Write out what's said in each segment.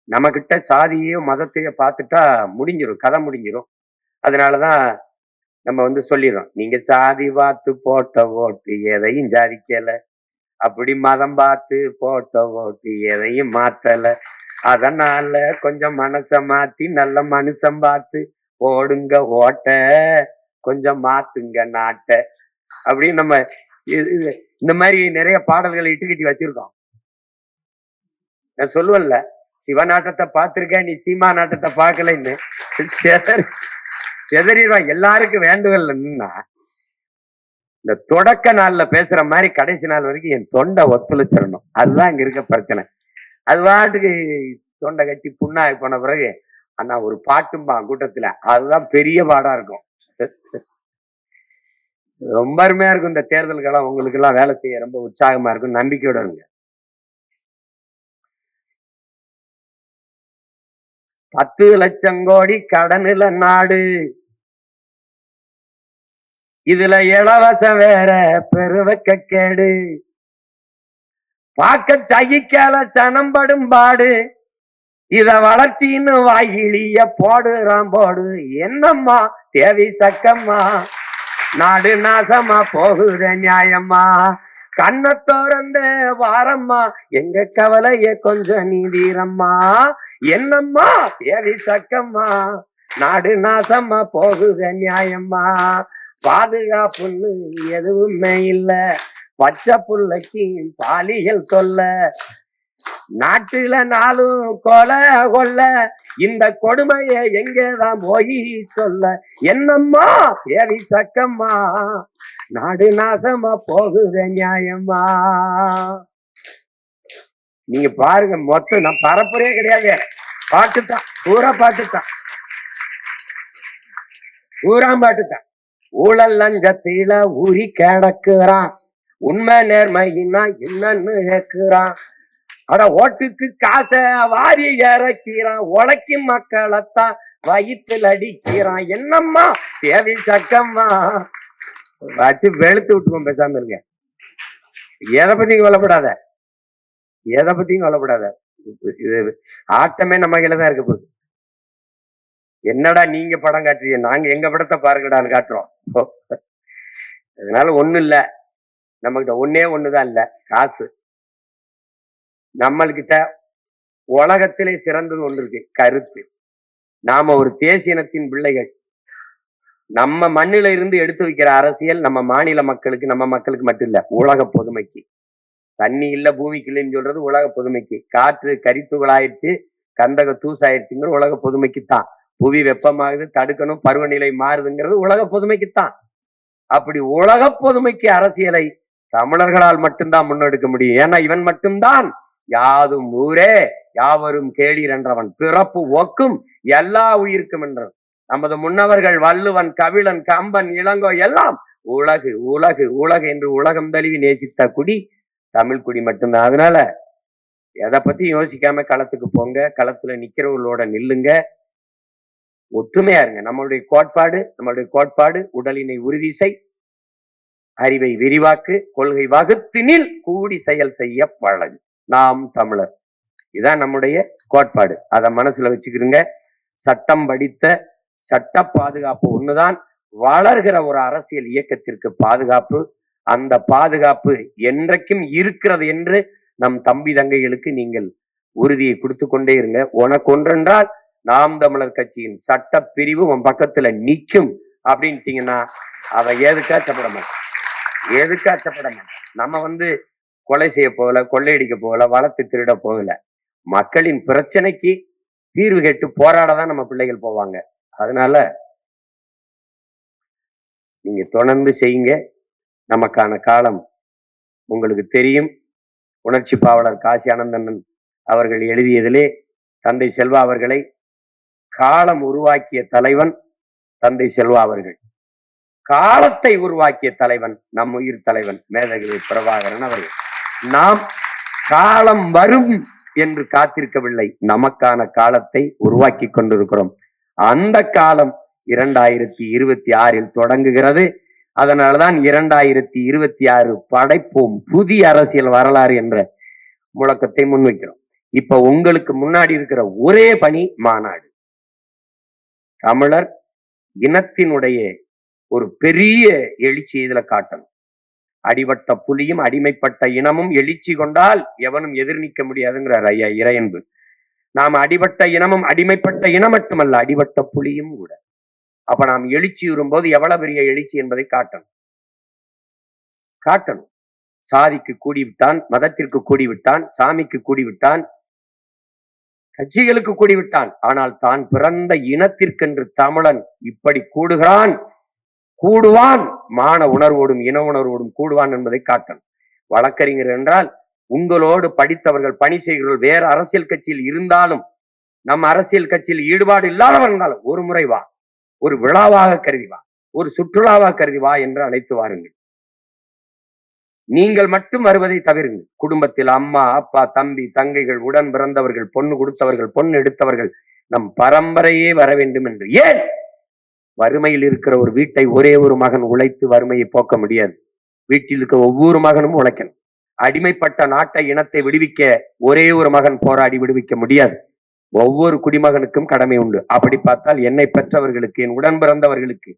நம்ம கிட்ட சாதியோ மதத்தையோ பார்த்துட்டா முடிஞ்சிடும், கதை முடிஞ்சிடும். அதனாலதான் நம்ம வந்து சொல்லிடுறோம், நீங்க சாதி பார்த்து போட்ட ஓட்டு எதையும் சாதிக்கல, அப்படி மதம் பார்த்து போட்ட ஓட்டு எதையும் மாத்தல, அதனால கொஞ்சம் மனச மாத்தி நல்ல மனுஷன் பார்த்து போடுங்க ஓட்ட, கொஞ்சம் மாத்துங்க நாட்ட அப்படின்னு நம்ம இந்த மாதிரி நிறைய பாடல்களை இட்டுக்கட்டி வச்சிருக்கோம். நான் சொல்லுவேன்ல, சிவநாட்டத்தை பார்த்திருக்கேன், நீ சீமா நாட்டத்தை பார்க்கலன்னு செதறிடுவான். எல்லாருக்கும் வேண்டுதல் என்னன்னா, இந்த தொடக்க நாள்ல பேசுற மாதிரி கடைசி நாள் வரைக்கும் என் தொண்டை ஒத்துழைச்சிடணும். அதுதான் இங்க இருக்க பிரச்சனை. அது பாட்டுக்கு தொண்டை கட்டி புண்ணாகி போன பிறகு அண்ணா ஒரு பாட்டும்பா கூட்டத்துல, அதுதான் பெரிய பாடா இருக்கும். ரொம்ப அருமையா இருக்கும். இந்த தேர்தல்கெல்லாம் உங்களுக்கு எல்லாம் வேலை செய்ய ரொம்ப உற்சாகமா இருக்கும். நம்பிக்கையோட இருங்க. 10 லட்சம் கோடி கடனுல நாடு, இதுல இலவசம் வேற பெருவக்க கேடு, பார்க்க சகிக்கால சனம்படும் பாடு, இத வளர்ச்சின்னு வாயிலிய போடுறான் போடு, என்னம்மா தேவி சக்கம்மா, நாடு நாசமா போகுத நியாயம்மா, கண்ண தோறந்த வாரம்மா, எங்க கவலைய கொஞ்சம் நீதீரம்மா, என்னம்மா தேவி சக்கம்மா, நாடு நாசமா போகுத நியாயம்மா, பாதுகாப்புன்னு எதுவுமே இல்ல, பச்சை புள்ளைக்கு பாலியல் தொல்ல, நாட்டுல நாளும் கொலை கொள்ள, இந்த கொடுமைய எங்கதான் போய் சொல்ல, என்னம்மா தேவி சக்கம்மா, நாடு நாசமா போகுத நியாயம்மா. நீங்க பாருங்க, மொத்தம் நான் பரப்புறே கிடையாது, பாட்டுத்தான், பூரா பாட்டுத்தான், பூரா பாட்டுத்தான். ஊழல் லஞ்சத்தில ஊறி கிடக்குறான், உண்மை நேர்மையினா என்னன்னு கேக்குறான், அட ஓட்டுக்கு காசை வாரி இறக்கிறான், உழைக்கும் மக்களைத்தான் வயிற்றுல அடிக்கிறான், என்னம்மா தேவி சக்கம்மா. வச்சு வெளுத்து விட்டுருவோம், பேசாம இருங்க. எதை பத்தியும் கொல்லப்படாத, எதை பத்தியும் கொல்லப்படாத. இது ஆட்டமே நம்ம கையில தான் இருக்க போகுது. என்னடா நீங்க படம் காட்டுறீங்க, நாங்க எங்க படத்தை பாருங்கடான்னு காட்டுறோம். அதனால ஒண்ணும் இல்ல, நம்ம கிட்ட ஒன்னே ஒண்ணுதான் இல்ல, காசு. நம்மள்கிட்ட உலகத்திலே சிறந்தது ஒன்று இருக்கு, கருத்து. நாம ஒரு தேசியனத்தின் பிள்ளைகள். நம்ம மண்ணில இருந்து எடுத்து வைக்கிற அரசியல் நம்ம மாநில மக்களுக்கு, நம்ம மக்களுக்கு மட்டும் இல்ல, உலக பொதுமைக்கு. தண்ணி இல்ல பூமிக்கு இல்லைன்னு சொல்றது உலக பொதுமைக்கு. காற்று கரித்துகள் ஆயிடுச்சு, கந்தக தூசாயிடுச்சுங்கிற உலக பொதுமைக்குத்தான். புவி வெப்பமாகுது, தடுக்கணும், பருவநிலை மாறுதுங்கிறது உலக பொதுமைக்குத்தான். அப்படி உலக பொதுமைக்கு அரசியலை தமிழர்களால் மட்டும்தான் முன்னெடுக்க முடியும். ஏன்னா இவன் மட்டும்தான் யாதும் ஊரே யாவரும் கேளீர் என்றவன், பிறப்பு ஒக்கும் எல்லா உயிர்க்கும் என்றவன். நமது முன்னவர்கள் வள்ளுவன், கபிலன், கம்பன், இளங்கோ எல்லாம் உலகு உலகு உலகு என்று உலகம் தழுவி நேசித்த குடி தமிழ் குடி மட்டும்தான். அதனால எதை பத்தி யோசிக்காம களத்துக்கு போங்க, களத்துல நிக்கிறவர்களோட நில்லுங்க, ஒற்றுமையா இருங்க. நம்மளுடைய கோட்பாடு உடலினை உறுதி செய், அறிவை விரிவாக்கு, கொள்கை வகுத்தினில் கூடி செயல் செய்ய பழகு, நாம் தமிழர். இதான் நம்முடைய கோட்பாடு. அதை மனசுல வச்சுக்கிறீங்க. சட்டம் படித்த சட்ட பாதுகாப்பு ஒண்ணுதான் வளர்கிற ஒரு அரசியல் இயக்கத்திற்கு பாதுகாப்பு. அந்த பாதுகாப்பு என்றைக்கும் இருக்கிறது என்று நம் தம்பி தங்கைகளுக்கு நீங்கள் உறுதியை கொடுத்து கொண்டே இருங்க. உனக்கு ஒன்றென்றால் நாம் தமிழர் கட்சியின் சட்ட பிரிவு உன் பக்கத்துல நிக்கும் அப்படின்ட்டீங்கன்னா அவ எதுக்காச்சப்பட மாட்டான், எதுக்காச்சப்பட மாட்டான். நம்ம வந்து கொலை செய்ய போகல, கொள்ளையடிக்க போகல, வளர்த்து திருட போகல. மக்களின் பிரச்சனைக்கு தீர்வு கேட்டு போராடதான் நம்ம பிள்ளைகள் போவாங்க. அதனால நீங்க தொடர்ந்து செய்யுங்க. நமக்கான காலம் உங்களுக்கு தெரியும். உணர்ச்சி பாவலர் காசி ஆனந்தன் அவர்கள் எழுதியதிலே தந்தை செல்வா அவர்களை காலம் உருவாக்கிய தலைவன் தந்தை செல்வா அவர்கள், காலத்தை உருவாக்கிய தலைவன் நம் உயிர் தலைவன் மேதகவி பிரபாகரன் அவர்கள். நாம் காலம் வரும் என்று காத்திருக்கவில்லை, நமக்கான காலத்தை உருவாக்கி கொண்டிருக்கிறோம். அந்த காலம் 2026 தொடங்குகிறது. அதனாலதான் 2026 படைப்போம் புதிய அரசியல் வரலாறு என்ற முழக்கத்தை முன்வைக்கிறோம். இப்ப உங்களுக்கு முன்னாடி இருக்கிற ஒரே பணி மாநாடு. தமிழர் இனத்தினுடைய ஒரு பெரிய எழுச்சி இதுல காட்டணும். அடிபட்ட புலியும் அடிமைப்பட்ட இனமும் எழுச்சி கொண்டால் எவனும் எதிர் நிற்க முடியாதுங்கிறார் ஐயா இறையன்பு. நாம் அடிபட்ட இனமும் அடிமைப்பட்ட இனம் மட்டுமல்ல, அடிபட்ட புலியும் கூட. அப்ப நாம் எழுச்சி வரும்போது எவ்வளவு பெரிய எழுச்சி என்பதை காட்டணும். சாதிக்கு கூடிவிட்டான், மதத்திற்கு கூடிவிட்டான், சாமிக்கு கூடிவிட்டான், கட்சிகளுக்கு கூடிவிட்டான். ஆனால் தான் பிறந்த இனத்திற்கென்று தமிழன் இப்படி கூடுகிறான், கூடுவான், மான உணர்வோடும் இன உணர்வோடும் கூடுவான் என்பதை காட்டணும். வழக்கறிஞர் என்றால் உங்களோடு படித்தவர்கள், பணி செய்கிறவர்கள் வேற அரசியல் கட்சியில் இருந்தாலும், நம்ம அரசியல் கட்சியில் ஈடுபாடு இல்லாதவன் இருந்தாலும் ஒரு முறை வா, ஒரு விழாவாக கருதி வா, ஒரு சுற்றுலாவாக கருதி வா என்று அழைத்து வாருங்கள். நீங்கள் மட்டும் வருவதை தவிருங்கள். குடும்பத்தில் அம்மா, அப்பா, தம்பி, தங்கைகள், உடன் பிறந்தவர்கள், பொண்ணு கொடுத்தவர்கள், பொண்ணு எடுத்தவர்கள், நம் பரம்பரையே வர வேண்டும் என்று. ஏன்? வறுமையில் இருக்கிற ஒரு வீட்டை ஒரே ஒரு மகன் உழைத்து வறுமையை போக்க முடியாது. வீட்டில் இருக்க ஒவ்வொரு மகனும் உழைக்கணும். அடிமைப்பட்ட நாட்டை, இனத்தை விடுவிக்க ஒரே ஒரு மகன் போராடி விடுவிக்க முடியாது. ஒவ்வொரு குடிமகனுக்கும் கடமை உண்டு. அப்படி பார்த்தால் என்னை பெற்றவர்களுக்கு, என் உடன் பிறந்தவர்களுக்கு,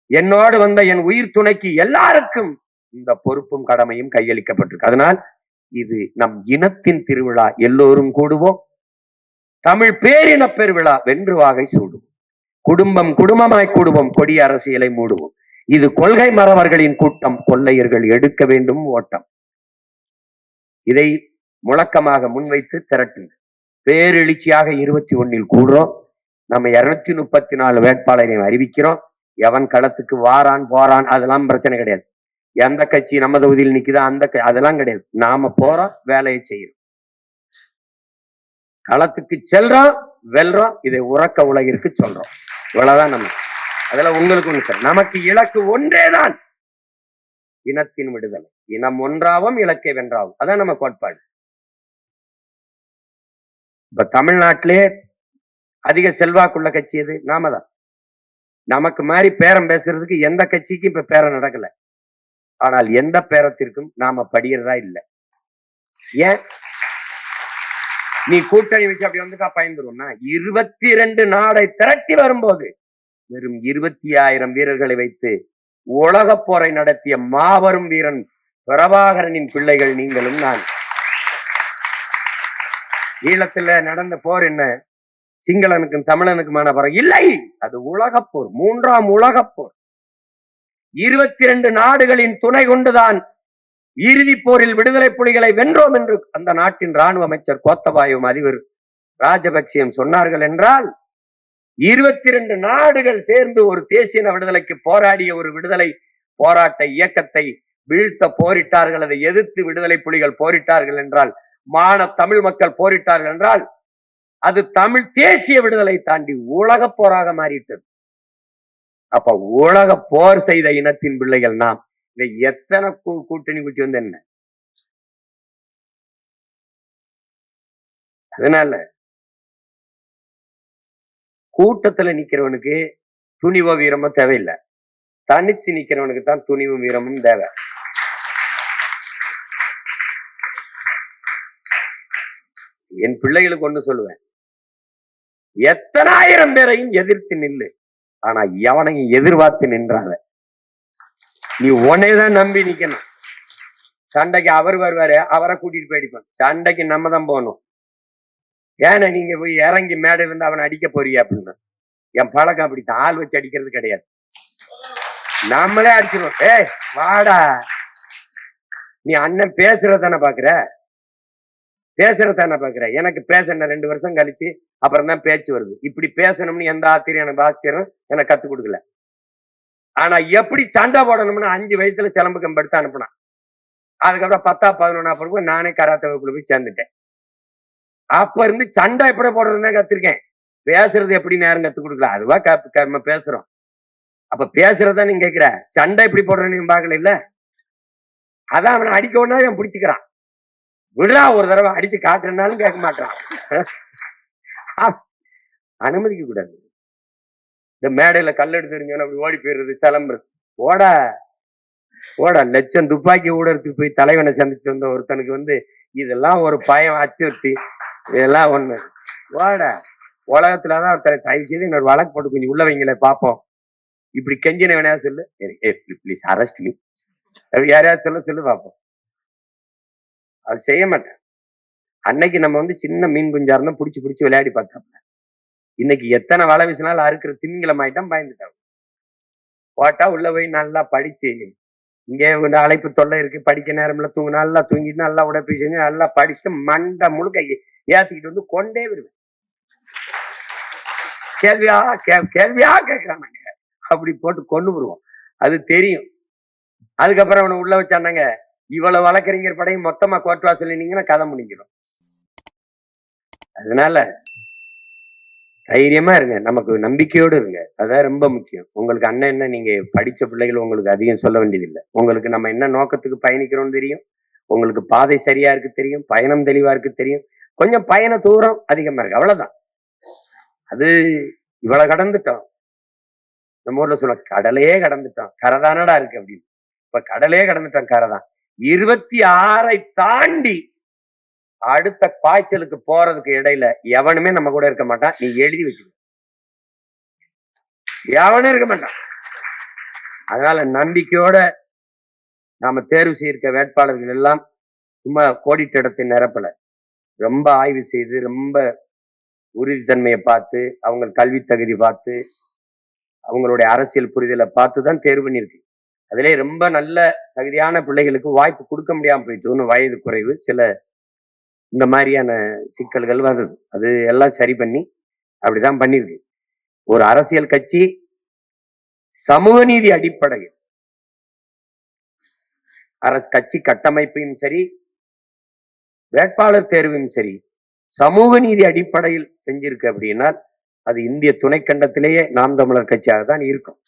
என்னோடு வந்த என் உயிர் துணைக்கு, எல்லாருக்கும் இந்த பொறுப்பும் கடமையும் கையளிக்கப்பட்டிருக்கு. அதனால் இது நம் இனத்தின் திருவிழா. எல்லோரும் கூடுவோம். தமிழ் பேரின பெருவிழா. வென்று வாகை சூடுவோம். குடும்பம் குடும்பமாய் கூடுவோம். கொடிய அரசியலை மூடுவோம். இது கொள்கை மறவர்களின் கூட்டம். கொள்ளையர்கள் எடுக்க வேண்டும் ஓட்டம். இதை முழக்கமாக முன்வைத்து திரட்டுங்க. பேரெழுச்சியாக 21 கூடுறோம். நம்ம 234 வேட்பாளரையும் அறிவிக்கிறோம். எவன் களத்துக்கு வாரான் போறான் அதெல்லாம் பிரச்சனை கிடையாது. எந்த கட்சி நம்ம தொகுதியில் நிக்குதா அதெல்லாம் கிடையாது. நாம போறோம், வேலையை செய்யறோம், களத்துக்கு செல்றோம், வெல்றோம். இதை உறக்க உலகிற்கு சொல்றோம். இவ்வளவுதான் நம்ம. அதுல உங்களுக்கு நமக்கு இலக்கு ஒன்றேதான், இனத்தின் விடுதலை. இனம் ஒன்றாவும் இலக்கை வென்றாவும். அதான் நம்ம கோட்பாடு. இப்ப தமிழ்நாட்டிலே அதிக செல்வாக்குள்ள கட்சி எது? நாம தான். நமக்கு மாதிரி பேரம் பேசுறதுக்கு எந்த கட்சிக்கும் இப்ப பேரம் நடக்கல. ஆனால் எந்த பேரத்திற்கும் நாம படியறதா இல்லை. ஏன்? நீ கூட்டணி வச்சு அப்படி வந்துட்டா பயந்துரும்னா, 22 நாடை திரட்டி வரும்போது வெறும் 20,000 வீரர்களை வைத்து உலக போரை நடத்திய மாபெரும் வீரன் பிரபாகரனின் பிள்ளைகள் நீங்களும் நான். ஈழத்துல நடந்த போர் என்ன? சிங்களனுக்கும் தமிழனுக்குமான போர் இல்லை. அது உலகப் போர், 3ஆம் உலகப் போர். 22 நாடுகளின் துணை கொண்டுதான் இறுதி போரில் விடுதலை புலிகளை வென்றோம் என்று அந்த நாட்டின் ராணுவ அமைச்சர் கோத்தபாயும் அதிபர் ராஜபக்சேயும் சொன்னார்கள். என்றால் 22 நாடுகள் சேர்ந்து ஒரு தேசிய விடுதலைக்கு போராடிய ஒரு விடுதலை போராட்ட இயக்கத்தை வீழ்த்த போரிட்டார்கள். அதை எதிர்த்து விடுதலை புலிகள் போரிட்டார்கள் என்றால், மான தமிழ் மக்கள் போரிட்டார்கள் என்றால், அது தமிழ் தேசிய விடுதலை தாண்டி உலக போராக மாறிட்டது. அப்ப உலக போர் செய்த இனத்தின் பிள்ளைகள் நாம். எத்தனை கூட்டணி குட்டி வந்து என்ன? அதனால கூட்டத்துல நிக்கிறவனுக்கு துணிவோ வீரமோ தேவையில்லை. தனிச்சு நிக்கிறவனுக்கு தான் துணிவும் வீரமும் தேவை. என் பிள்ளைகளுக்கு ஒண்ணு சொல்லுவேன், எத்தனை ஆயிரம் பேரையும் எதிர்த்து நில்லு, ஆனா எவனையும் எதிர்பார்த்து நின்றாத. நீ உன்னைதான் நம்பி நிக்கணும். சண்டைக்கு அவர் வருவாரு, அவரை கூட்டிட்டு போயிடுப்பான். சண்டைக்கு நம்ம தான் போகணும். ஏன்னா நீங்க போய் இறங்கி மேடையில இருந்து அவனை அடிக்க போறீங்க அப்படின்னா, என் பழக்கம் அப்படித்தான். ஆள் வச்சு அடிக்கிறது கிடையாது, நம்மளே அடிச்சிருவோம். ஏய் வாடா, நீ அண்ணன் பேசுறதானே பாக்குற, பேசுறதானே பாக்குற. எனக்கு பேசணும் 2 வருஷம் கழிச்சு அப்புறம் தான் பேச்சு வருது. இப்படி பேசணும்னு எந்த ஆசிரியர் எனக்கு ஆசிரியரும் எனக்கு கத்து கொடுக்கல. ஆனா எப்படி சண்டை போடணும்னு 5 வயசுல சிலம்பு கம்பெடுத்து அனுப்புனான். அதுக்கப்புறம் 10, 11 நானே கராத்தே வகுப்புல போய் சேர்ந்துட்டேன். அப்ப இருந்து சண்டை எப்படி போடுறதுன்னு கத்திருக்கேன். பேசுறது எப்படி நேரம் கத்து கொடுக்கல. அதுவா நம்ம பேசுறோம். அப்ப பேசுறதா நீங்க கேட்கிற, சண்டை எப்படி போடுறேன்னு பாக்கல இல்ல. அதான் அவனை அடிக்க ஒண்ணா அவன் பிடிச்சுக்கிறான். விடா ஒரு தடவை அடிச்சு காட்டுறனாலும் கேட்க மாட்டான். அனுமதிக்க கூடாது. இந்த மேடையில கல்லெடுத்து தெரிஞ்சவன அப்படி ஓடி போயிடுறது, சிலம்புறது. ஓட லட்சம் துப்பாக்கி ஊடகத்துக்கு போய் தலைவனை சந்திச்சு வந்த ஒருத்தனுக்கு இதெல்லாம் ஒரு பயம் அச்சுறுத்தி இதெல்லாம் ஒண்ணு வாட உலகத்துலதான் தயவு செய்து இன்னொரு வழக்கு போட்டு கொஞ்சம் உள்ள வைங்களே பாப்போம். இப்படி கெஞ்சின வேணா சொல்லு, ப்ளீஸ் அரெஸ்ட் மீ, யாரையாவது சொல்லு பாப்போம். அது செய்ய மாட்டேன். அன்னைக்கு நம்ம வந்து சின்ன மீன் குஞ்சா இருந்தா புடிச்சு விளையாடி பார்த்தோம். இன்னைக்கு எத்தனை வலை வீசினாலும் அறுக்கிற திமிங்கலம் ஆயிட்டம், பயந்துட்டாங்க. போட்டா உள்ள போய் நல்லா படிச்சு, இங்கே அழைப்பு தொல்லை இருக்கு, படிக்க நேரம்ல நல்லா தூங்கிட்டு நல்லா உடற்பயிற்சி செஞ்சு நல்லா படிச்சுட்டு மண்டை முழுக்க ஏத்திக்கிட்டு வந்து கொண்டே விடுவேன். கேள்வியா கேட்கிறானாங்க, அப்படி போட்டு கொண்டு வருவோம். அது தெரியும். அதுக்கப்புறம் அவனை உள்ள வச்சானாங்க, இவ்வளவு வழக்கறிஞர் படையும் மொத்தமா கோர்ட் வாசல் நீங்கன்னா கதை முடிஞ்சிடும். அதனால தைரியமா இருங்க, நமக்கு நம்பிக்கையோடு இருங்க, அதான் ரொம்ப முக்கியம். உங்களுக்கு அண்ணன் என்ன, நீங்க படிச்ச பிள்ளைகள், உங்களுக்கு அதிகம் சொல்ல வேண்டியதில்லை. உங்களுக்கு நம்ம என்ன நோக்கத்துக்கு பயணிக்கிறோம்னு தெரியும், உங்களுக்கு பாதை சரியா இருக்கு தெரியும், பயணம் தெளிவா இருக்கு தெரியும். கொஞ்சம் பயண தூரம் அதிகமா இருக்கு, அவ்வளவுதான். அது இவ்வளவு கடந்துட்டோம். நம்ம ஊர்ல சொல்ல கடலையே கடந்துட்டோம், கரைதானடா இருக்கு அப்படின்னு. இப்ப கடலே கடந்துட்டோம், கரைதான். 26 தாண்டி அடுத்த பாய்ச்சலுக்கு போறதுக்கு இடையில எவனுமே நம்ம கூட இருக்க மாட்டான். நீ எழுதி வச்சுக்க, எவனும் இருக்க மாட்டான். அதனால நம்பிக்கையோட நாம தேர்வு செய்திருக்க வேட்பாளர்கள் எல்லாம் சும்மா கோடிட்ட இடத்தை நிரப்பல, ரொம்ப ஆய்வு செய்து, ரொம்ப உறுதித்தன்மையை பார்த்து, அவங்க கல்வி தகுதி பார்த்து, அவங்களுடைய அரசியல் புரிதலை பார்த்துதான் தேர்வு பண்ணியிருக்கு. அதிலே ரொம்ப நல்ல தகுதியான பிள்ளைகளுக்கு வாய்ப்பு கொடுக்க முடியாம போயிட்டு, ஒன்று வயது குறைவு, சில இந்த மாதிரியான சிக்கல்கள் வந்தது. அது எல்லாம் சரி பண்ணி அப்படிதான் பண்ணிருக்கு. ஒரு அரசியல் கட்சி சமூக நீதி அடிப்படையில் கட்சி கட்டமைப்பையும் சரி, வேட்பாளர் தேர்வையும் சரி சமூக நீதி அடிப்படையில் செஞ்சிருக்கு அப்படின்னா அது இந்திய துணைக்கண்டத்திலேயே நாம் தமிழர் கட்சியாக தான் இருக்கும்.